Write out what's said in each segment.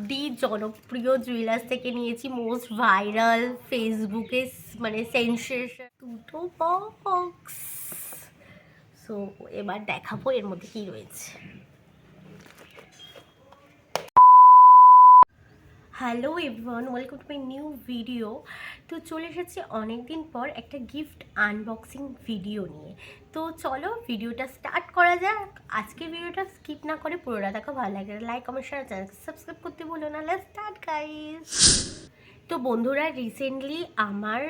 D জনপ্রিয় jewellers থেকে নিয়েছি, মোস্ট ভাইরাল, ফেসবুকে মানে সেন্সেশন দুটো বক্স। সো এবার দেখাবো এর মধ্যে কি রয়েছে। Hello everyone, welcome to my new video. তো চলে এসেছি অনেক দিন পর একটা গিফট আনবক্সিং ভিডিও নিয়ে। তো চলো ভিডিওটা স্টার্ট করা যাক। আজকে ভিডিওটা স্কিপ না করে পুরোটা দেখো, ভালো লাগে লাইক কমেন্ট শেয়ার, চ্যানেলকে সাবস্ক্রাইব করতে ভুলো না। Let's start guys. তো বন্ধুরা, রিসেন্টলি আমার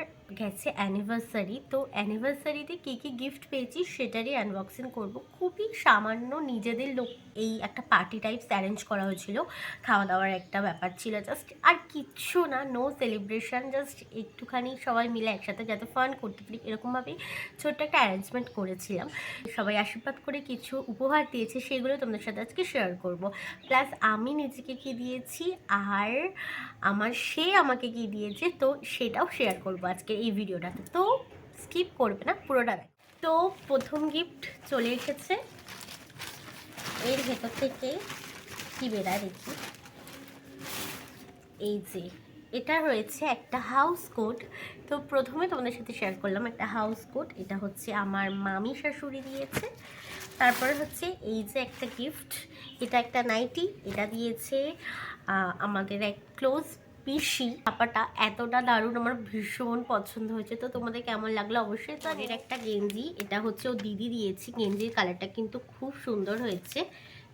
গেছে অ্যানিভার্সারি। তো অ্যানিভার্সারিতে কী কী গিফট পেয়েছি সেটারই আনবক্সিং করব। খুবই সামান্য নিজেদের লোক, এই একটা পার্টি টাইপস অ্যারেঞ্জ করা হয়েছিল, খাওয়া দাওয়ার একটা ব্যাপার ছিল জাস্ট, আর কিচ্ছু না, নো সেলিব্রেশন, জাস্ট একটুখানি সবাই মিলে একসাথে যাতে ফান করতে পারি এরকমভাবেই ছোট্ট একটা অ্যারেঞ্জমেন্ট করেছিলাম। সবাই আশীর্বাদ করে কিছু উপহার দিয়েছে, সেগুলো তোমাদের সাথে আজকে শেয়ার করব। প্লাস আমি নিজেকে কি দিয়েছি আর সে আমাকে কি দিয়েছে, তো সেটাও শেয়ার করবো আজকে এই ভিডিওটাতে। তো স্কিপ করবে না, পুরোটা দেখ। তো প্রথম গিফট চলে এসেছে, এর ভেতর থেকে কি বেরায় দেখি। এই যে এটা রয়েছে একটা হাউস কোট। তো প্রথমে তোমাদের সাথে শেয়ার করলাম একটা হাউস কোট, এটা হচ্ছে আমার মামি শাশুড়ি দিয়েছে। তারপরে হচ্ছে এই যে একটা গিফট, এটা একটা নাইটি, এটা দিয়েছে আমাদের এক ক্লোজ পিসি। ছাপাটা এতটা দারুণ, আমার ভীষণ পছন্দ হয়েছে। তো তোমাদের কেমন লাগলো অবশ্যই। তো এর একটা গেঞ্জি, এটা হচ্ছে ও দিদি দিয়েছি, গেঞ্জির কালারটা কিন্তু খুব সুন্দর হয়েছে।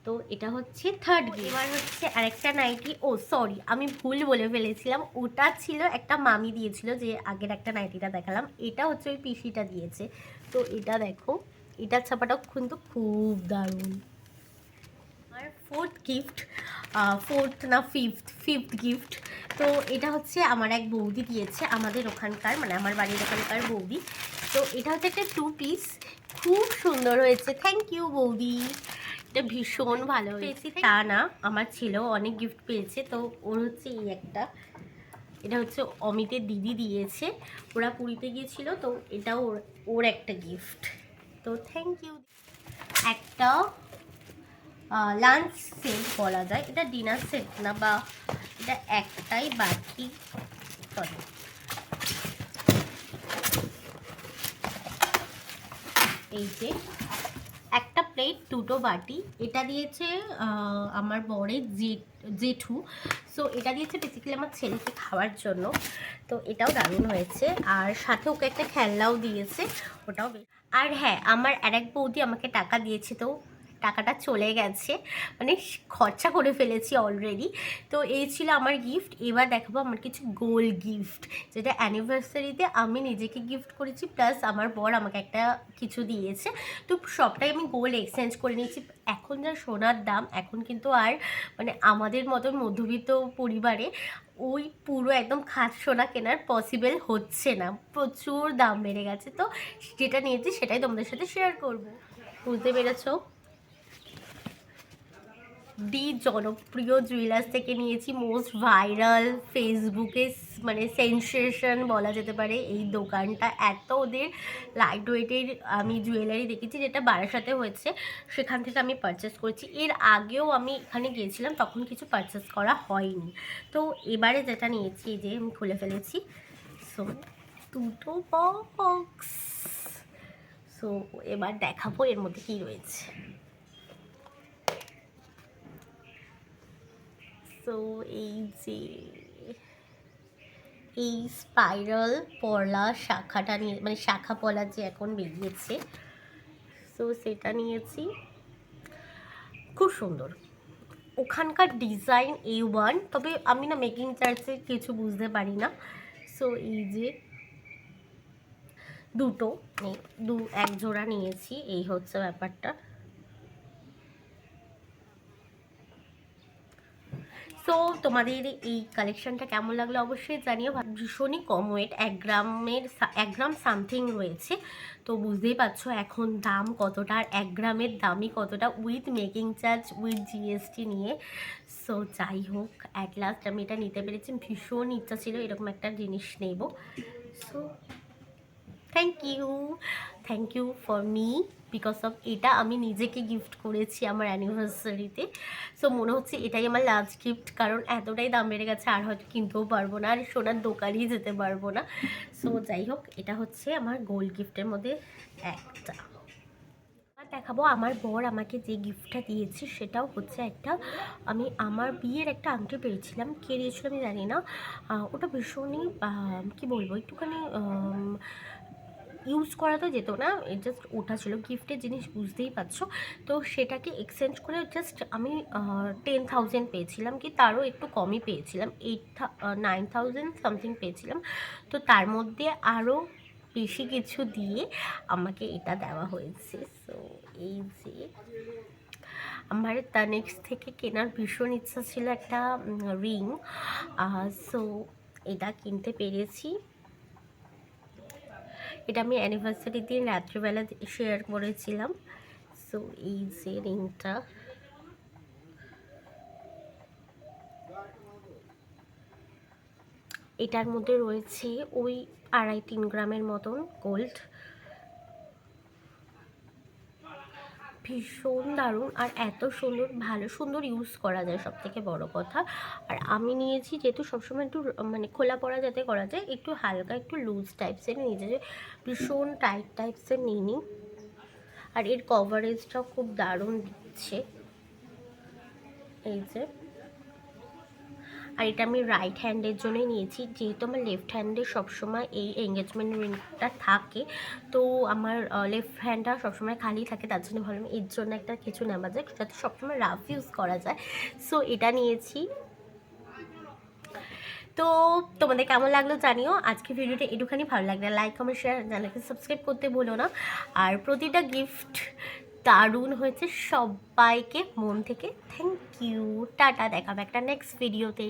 তো এটা হচ্ছে থার্ড গিফট। এবার হচ্ছে আরেকটা নাইটি, ও সরি আমি ভুল বলে ফেলেছিলাম, ওটা ছিল একটা মামি দিয়েছিল, যে আগের একটা নাইটিটা দেখালাম, এটা হচ্ছে ওই পিসিটা দিয়েছে। তো এটা দেখো, এটার ছাপাটাও কিন্তু খুব দারুণ। আর ফোর্থ গিফট, ফোর্থ না ফিফথ গিফট। তো এটা হচ্ছে আমার এক বৌদি দিয়েছে, আমাদের ওখানকার মানে আমার বাড়ির ওখানকার বৌদি। তো এটা হচ্ছে একটা 2 পিস, খুব সুন্দর হয়েছে, থ্যাংক ইউ বৌদি। এটা ভীষণ ভালো হয়েছে, তা না আমার ছেলেও অনেক গিফট পেয়েছে। তো ওর হচ্ছে এই একটা, এটা হচ্ছে অমিতের দিদি দিয়েছে, ওরা পুরীতে গিয়েছিল, তো এটাও ওর ওর একটা গিফট। তো থ্যাংক ইউ। একটা লাঞ্চ সেট বলা যায়, এটা ডিনার সেট না, বা এটা একটাই বাটি, সরি এই যে একটা প্লেট, দুটো বাটি, এটা দিয়েছে আমার বরের জেঠু। সো এটা দিয়েছে বেসিক্যালি আমার ছেলেকে খাওয়ার জন্য। তো এটাও দারুণ হয়েছে, আর সাথে ওকে একটা খেলনাও দিয়েছে, ওটাও। আর হ্যাঁ, আমার আরেক বৌদি আমাকে টাকা দিয়েছে, তো টাকাটা চলে গেছে, মানে খরচা করে ফেলেছি অলরেডি। তো এই ছিল আমার গিফট। এবার দেখাবো আমার কিছু গোল গিফট, যেটা অ্যানিভার্সারিতে আমি নিজেকে গিফট করেছি, প্লাস আমার বর আমাকে একটা কিছু দিয়েছে। তো সবটাই আমি গোল্ড এক্সচেঞ্জ করে নিয়েছি। এখন যা সোনার দাম, এখন কিন্তু আর মানে আমাদের মতন মধ্যবিত্ত পরিবারে ওই পুরো একদম খাঁট সোনা কেনার পসিবল হচ্ছে না, প্রচুর দাম বেড়ে গেছে। তো যেটা নিয়েছি সেটাই তোমাদের সাথে শেয়ার করব। বুঝতে পেরেছো? ডি জনপ্রিয় জুয়েলার্স থেকে নিয়েছি, মোস্ট ভাইরাল, ফেসবুকে মানে সেন্সেশন বলা যেতে পারে এই দোকানটা। এত ওদের লাইট ওয়েটের আমি জুয়েলারি দেখেছি, যেটা বারাসাতে হয়েছে, সেখান থেকে আমি পারচেস করেছি। এর আগেও আমি এখানে গিয়েছিলাম, তখন কিছু পারচেস করা হয়নি। তো এবারে যেটা নিয়েছি, যে আমি খুলে ফেলেছি, সো দুটো বক্স। সো এবার দেখাবো এর মধ্যে কী রয়েছে। সো এই যে এই স্পাইরাল পলা শাখাটা নিয়ে, মানে শাখা পলা যে এখন বেরিয়েছে, সো সেটা নিয়েছি, খুব সুন্দর। ওখানকার ডিজাইন A1, তবে আমি না মেকিং চার্জে কিছু বুঝতে পারি না। সো এই যে দুটো এক জোড়া নিয়েছি, এই হচ্ছে ব্যাপারটা। সো তোমাদের এই কালেকশনটা কেমন লাগলো অবশ্যই জানিও। ভীষণই কম ওয়েট, 1 গ্রাম সামথিং রয়েছে। তো বুঝতেই পারছো এখন দাম কতটা, আর 1 গ্রামের দামই কতটা, with making charge, with GST নিয়ে। সো যাই হোক, অ্যাট লাস্ট আমি এটা নিতে পেরেছি। ভীষণ ইচ্ছা ছিল এরকম একটা জিনিস নেব। So thank you for me, because of এটা আমি নিজেকে গিফট করেছি আমার অ্যানিভার্সারিতে। সো মনে হচ্ছে এটাই আমার লাস্ট গিফট, কারণ এতটাই দাম বেড়ে গেছে আর হয়তো কিনতেও পারবো না, আর সোনার দোকানেই যেতে পারবো না। সো যাই হোক, এটা হচ্ছে আমার গোল্ড গিফটের মধ্যে একটা। দেখাবো আমার বর আমাকে যে গিফটটা দিয়েছে, সেটাও হচ্ছে একটা, আমি আমার বিয়ের একটা আংটি পেয়েছিলাম, কে দিয়েছিল আমি জানি না। ওটা ভীষণই কী বলবো, একটুখানি ইউজ করা তো যেত না, জাস্ট ওটা ছিল গিফটের জিনিস, বুঝতেই পারছো। তো সেটাকে এক্সচেঞ্জ করে জাস্ট আমি 10,000 পেয়েছিলাম, কি তারও একটু কমই পেয়েছিলাম, 9,000 সামথিং পেয়েছিলাম। তো তার মধ্যে আরও বেশি কিছু দিয়ে আমাকে এটা দেওয়া হয়েছে। সো এই যে আমার তার নেক্সট থেকে কেনার ভীষণ ইচ্ছা ছিল একটা রিং, সো এটা কিনতে পেরেছি। এটা আমি অ্যানিভার্সারি দিন রাত্রিবেলা শেয়ার করেছিলাম। সো এই যে রিংটা, এটার মধ্যে রয়েছে ওই 2.5-3 গ্রামের মতন গোল্ড, ভীষণ দারুণ আর এত সুন্দর, ভালো সুন্দর ইউজ করা যায়, সব থেকে বড়ো কথা। আর আমি নিয়েছি যেহেতু সবসময় একটু মানে খোলা পড়া যাতে করা যায়, একটু হালকা একটু লুজ টাইপসের নিয়েছে, যে ভীষণ টাইট টাইপসের নিইনি। আর এর কভারেজটাও খুব দারুণ দিচ্ছে, এই যে। আর এটা আমি রাইট হ্যান্ডের জন্যই নিয়েছি, যেহেতু আমার লেফট হ্যান্ডে সবসময় এই এঙ্গেজমেন্ট রিংটা থাকে, তো আমার লেফট হ্যান্ডটা সবসময় খালি থাকে, তার জন্য ভাবলাম এর জন্য একটা কিছু নেওয়া যায় যাতে সবসময় রাফ ইউজ করা যায়। সো এটা নিয়েছি। তো তোমাদের কেমন লাগলো জানিও, আজকে ভিডিওটা একটুখানি ভালো লাগলে লাইক কমেন্ট শেয়ার, চ্যানেলকে সাবস্ক্রাইব করতে ভুলো না। আর প্রতিটা গিফট দারুণ হয়েছে, সবাইকে মন থেকে থ্যাংক ইউ। টাটা, দেখাবে একটা নেক্সট ভিডিওতে।